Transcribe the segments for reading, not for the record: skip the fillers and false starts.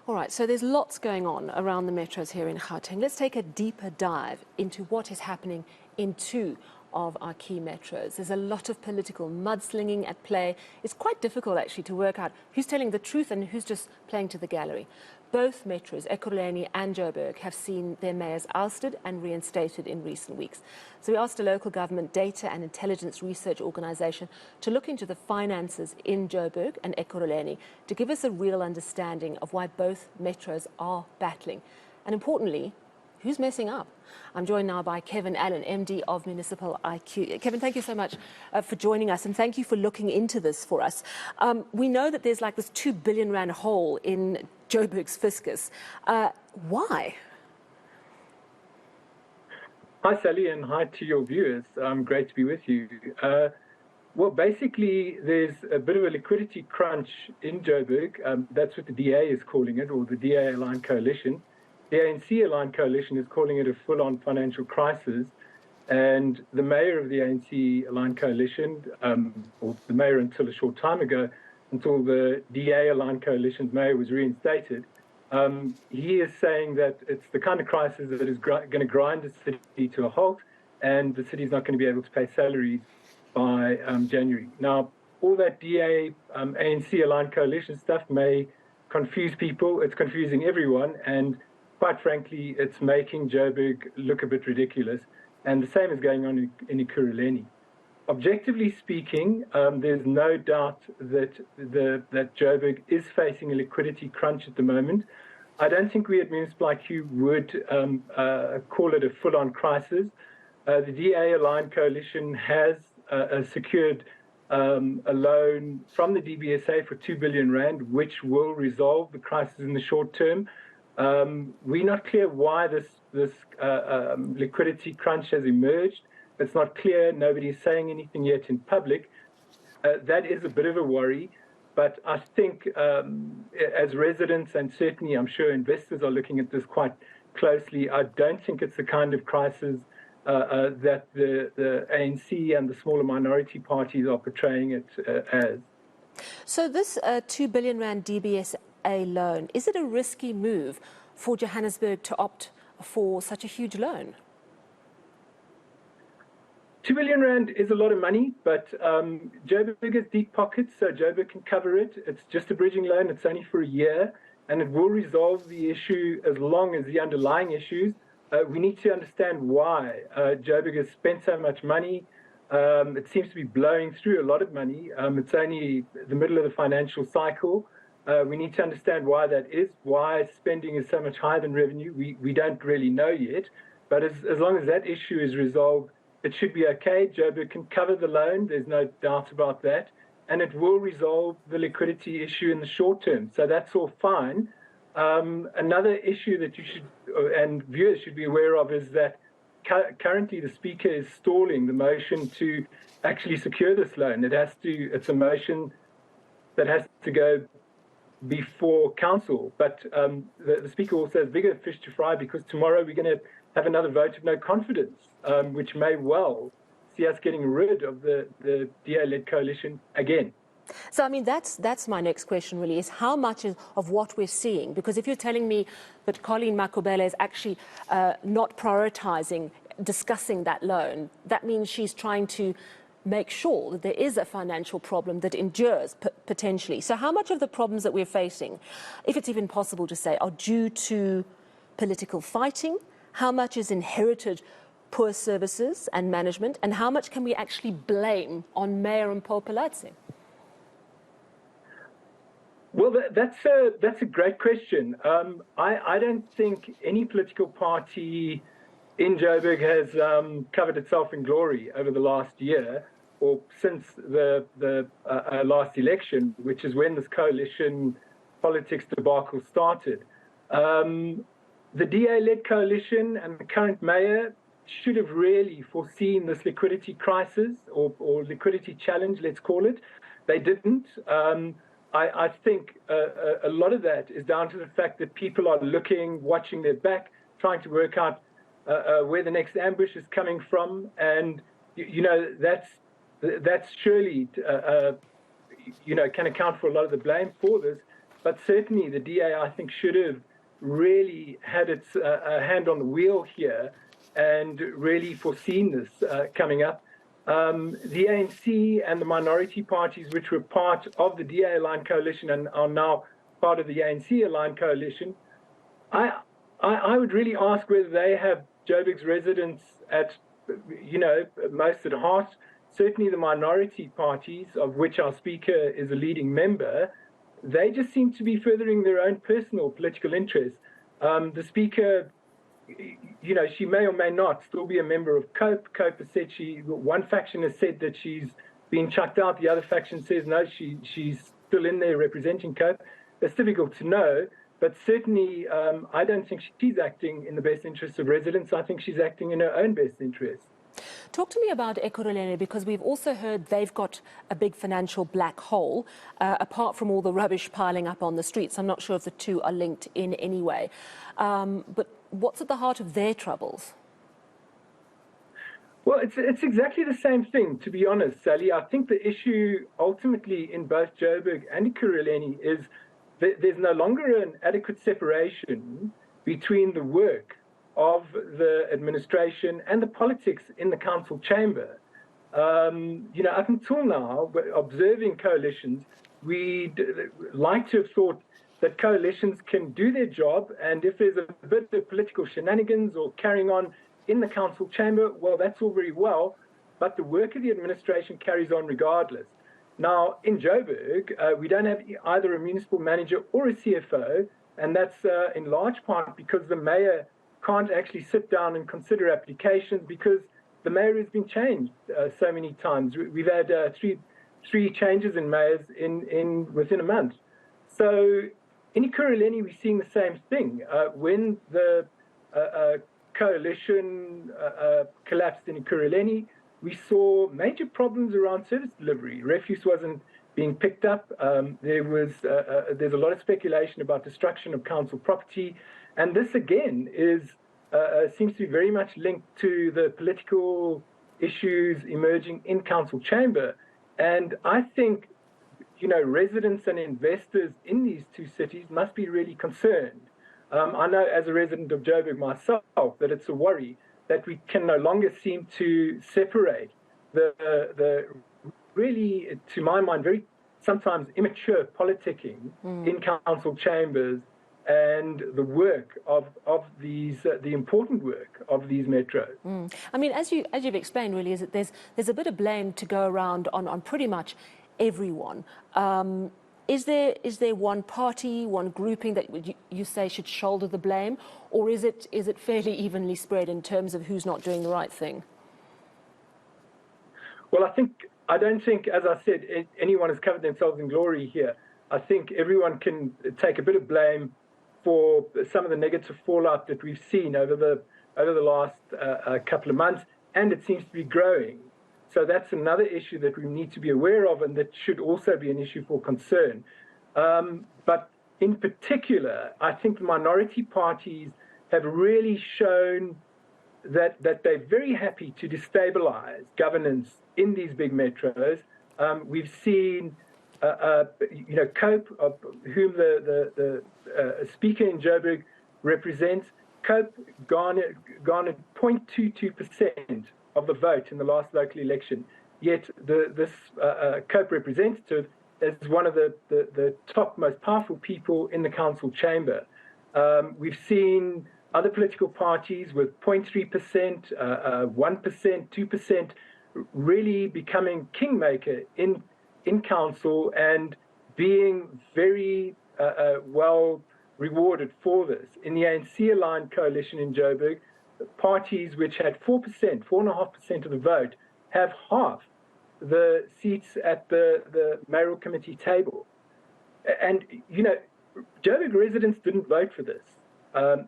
All right, so there's lots going on around the metros here in Gauteng. Let's take a deeper dive into what is happening in two of our key metros. There's a lot of political mudslinging at play. It's quite difficult actually to work out who's telling the truth and who's just playing to the gallery. Both metros, Ekurhuleni and Joburg, have seen their mayors ousted and reinstated in recent weeks. So we asked a local government data and intelligence research organisation to look into the finances in Joburg and Ekurhuleni to give us a real understanding of why both metros are battling. And importantly, who's messing up? I'm joined now by Kevin Allan, MD of Municipal IQ. Kevin, thank you so much for joining us, and thank you for looking into this for us. We know that there's like this 2 billion rand hole in Joburg's fiscus. Why? Hi, Sally, and hi to your viewers. Great to be with you. Well, basically, there's a bit of a liquidity crunch in Joburg. That's what the DA is calling it, or the DA-aligned coalition. The ANC-aligned coalition is calling it a full-on financial crisis, and the mayor of the ANC-aligned coalition, or the mayor until a short time ago, until the DA-aligned coalition's mayor was reinstated, he is saying that it's the kind of crisis that is going to grind the city to a halt, and the city's not going to be able to pay salaries by January. Now, all that DA, ANC-aligned coalition stuff may confuse people. It's confusing everyone, and quite frankly, it's making Joburg look a bit ridiculous, and the same is going on in Ekurhuleni. Objectively speaking, there's no doubt that Joburg is facing a liquidity crunch at the moment. I don't think we at Municipal IQ would call it a full-on crisis. The DA-aligned coalition has secured a loan from the DBSA for 2 billion rand, which will resolve the crisis in the short term. We're not clear why this liquidity crunch has emerged. It's not clear. Nobody's saying anything yet in public. That is a bit of a worry. But I think as residents, and certainly I'm sure investors are looking at this quite closely, I don't think it's the kind of crisis that the ANC and the smaller minority parties are portraying it as. So this 2 billion rand DBSA loan, is it a risky move for Johannesburg to opt for such a huge loan? 2 billion rand is a lot of money, but Joburg has deep pockets, so Joburg can cover it. It's just a bridging loan. It's only for a year, and it will resolve the issue as long as the underlying issues. We need to understand why Joburg has spent so much money. It seems to be blowing through a lot of money. It's only the middle of the financial cycle. We need to understand why that is, why spending is so much higher than revenue. We don't really know yet, but as long as that issue is resolved, it should be okay. Joburg can cover the loan, there's no doubt about that, and it will resolve the liquidity issue in the short term. So that's all fine. Another issue that you should, and viewers should be aware of, is that currently the Speaker is stalling the motion to actually secure this loan. It's a motion that has to go before council, but the Speaker also has bigger fish to fry, because tomorrow we're going to have another vote of no confidence, which may well see us getting rid of the DA-led coalition again. So, I mean, that's my next question, really, is how much of what we're seeing? Because if you're telling me that Colleen Makubele is actually not prioritising discussing that loan, that means she's trying to make sure that there is a financial problem that endures potentially. So how much of the problems that we're facing, if it's even possible to say, are due to political fighting? How much is inherited poor services and management? And how much can we actually blame on Mayor Mpho Phalatse? Well, that's a great question. I don't think any political party in Joburg has covered itself in glory over the last year, or since the last election, which is when this coalition politics debacle started. The DA-led coalition and the current mayor should have really foreseen this liquidity crisis, or liquidity challenge, let's call it. They didn't. I think a lot of that is down to the fact that people are looking, watching their back, trying to work out where the next ambush is coming from, and that's surely can account for a lot of the blame for this. but certainly the DA, I think, should have really had its hand on the wheel here and really foreseen this coming up. The ANC and the minority parties, which were part of the DA-aligned coalition and are now part of the ANC-aligned coalition, I would really ask whether they have Joburg's residents at, most at heart. Certainly the minority parties, of which our speaker is a leading member, they just seem to be furthering their own personal political interests. The speaker, she may or may not still be a member of COPE. COPE has said one faction has said that she's been chucked out. The other faction says no, she's still in there representing COPE. It's difficult to know, but certainly I don't think she's acting in the best interests of residents. I think she's acting in her own best interests. Talk to me about Ekurhuleni, because we've also heard they've got a big financial black hole, apart from all the rubbish piling up on the streets. I'm not sure if the two are linked in any way. But what's at the heart of their troubles? Well, it's exactly the same thing, to be honest, Sally. I think the issue ultimately in both Joburg and Ekurhuleni is that there's no longer an adequate separation between the work of the administration and the politics in the council chamber. Up until now, observing coalitions, we'd like to have thought that coalitions can do their job, and if there's a bit of political shenanigans or carrying on in the council chamber, well, that's all very well, but the work of the administration carries on regardless. Now, in Joburg, we don't have either a municipal manager or a CFO, and that's in large part because the mayor can't actually sit down and consider applications because the mayor has been changed so many times. We've had three changes in mayors within a month. So in Ekurhuleni, we're seeing the same thing. When the coalition collapsed in Ekurhuleni, we saw major problems around service delivery. Refuse wasn't being picked up. There's a lot of speculation about destruction of council property. And this, again, seems to be very much linked to the political issues emerging in council chamber. And I think, residents and investors in these two cities must be really concerned. I know as a resident of Joburg myself that it's a worry that we can no longer seem to separate the really, to my mind, very sometimes immature politicking in council chambers and the work of these, the important work of these metros. I mean, as you've explained, really, is that there's a bit of blame to go around on pretty much everyone. Is there one party, one grouping that you say should shoulder the blame, or is it fairly evenly spread in terms of who's not doing the right thing? Well, I don't think, as I said, anyone has covered themselves in glory here. I think everyone can take a bit of blame for some of the negative fallout that we've seen over the last couple of months, and it seems to be growing. So that's another issue that we need to be aware of, and that should also be an issue for concern. But in particular, I think the minority parties have really shown that they're very happy to destabilize governance in these big metros. We've seen COPE, of whom the speaker in Joburg represents, COPE garnered 0.22% of the vote in the last local election. Yet this COPE representative is one of the top most powerful people in the council chamber. We've seen other political parties with 0.3%, 1%, 2% really becoming kingmaker in council and being very well rewarded for this. In the ANC-aligned coalition in Joburg, parties which had 4.5% of the vote have half the seats at the mayoral committee table. And, Joburg residents didn't vote for this.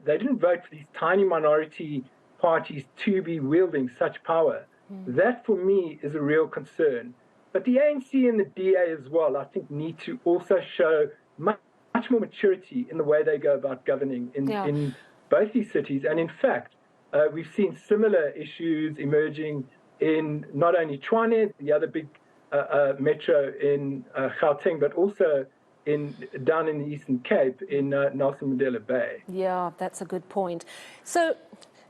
They didn't vote for these tiny minority parties to be wielding such power. That, for me, is a real concern. But the ANC and the DA as well, I think, need to also show much more maturity in the way they go about governing in both these cities. And in fact, we've seen similar issues emerging in not only Tshwane, the other big metro in Gauteng, but also down in the Eastern Cape in Nelson Mandela Bay. Yeah, that's a good point. So,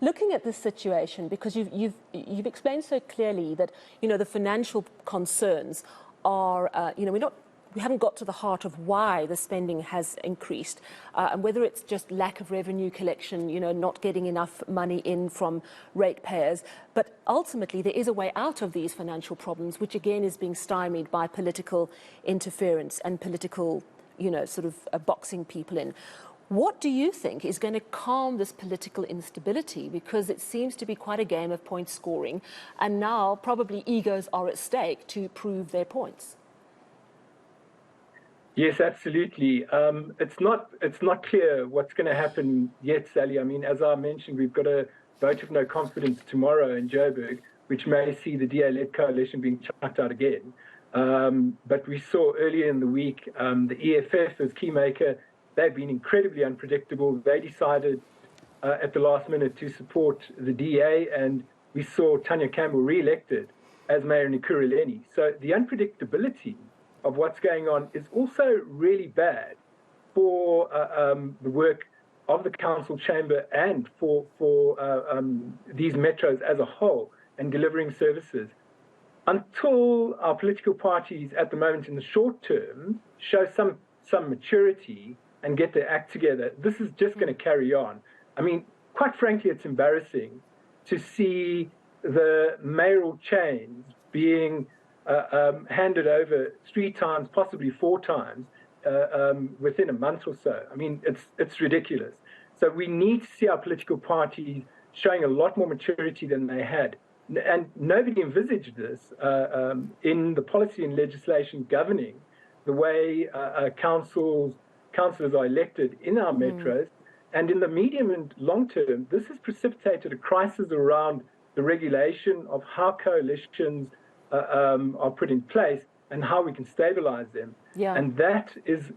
looking at this situation, because you've explained so clearly that the financial concerns are we haven't got to the heart of why the spending has increased, and whether it's just lack of revenue collection, not getting enough money in from ratepayers. But ultimately, there is a way out of these financial problems, which again is being stymied by political interference and political, boxing people in. What do you think is going to calm this political instability? Because it seems to be quite a game of point scoring, and now probably egos are at stake to prove their points. Yes, absolutely. It's not clear what's going to happen yet, Sally. I mean, as I mentioned, we've got a vote of no confidence tomorrow in Joburg, which may see the DA-led coalition being chucked out again. But we saw earlier in the week the EFF as keymaker. They've been incredibly unpredictable. They decided at the last minute to support the DA, and we saw Tanya Campbell re-elected as mayor in Ekurhuleni. So the unpredictability of what's going on is also really bad for the work of the council chamber and for these metros as a whole and delivering services. Until our political parties at the moment in the short term show some maturity and get their act together, this is just going to carry on. I mean, quite frankly, it's embarrassing to see the mayoral chains being handed over 3 times, possibly 4 times, within a month or so. I mean, it's ridiculous. So we need to see our political parties showing a lot more maturity than they had. And nobody envisaged this in the policy and legislation governing the way councillors are elected in our metros. And in the medium and long term, this has precipitated a crisis around the regulation of how coalitions are put in place and how we can stabilize them. Yeah. And that is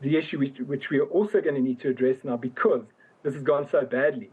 the issue which we are also going to need to address now, because this has gone so badly.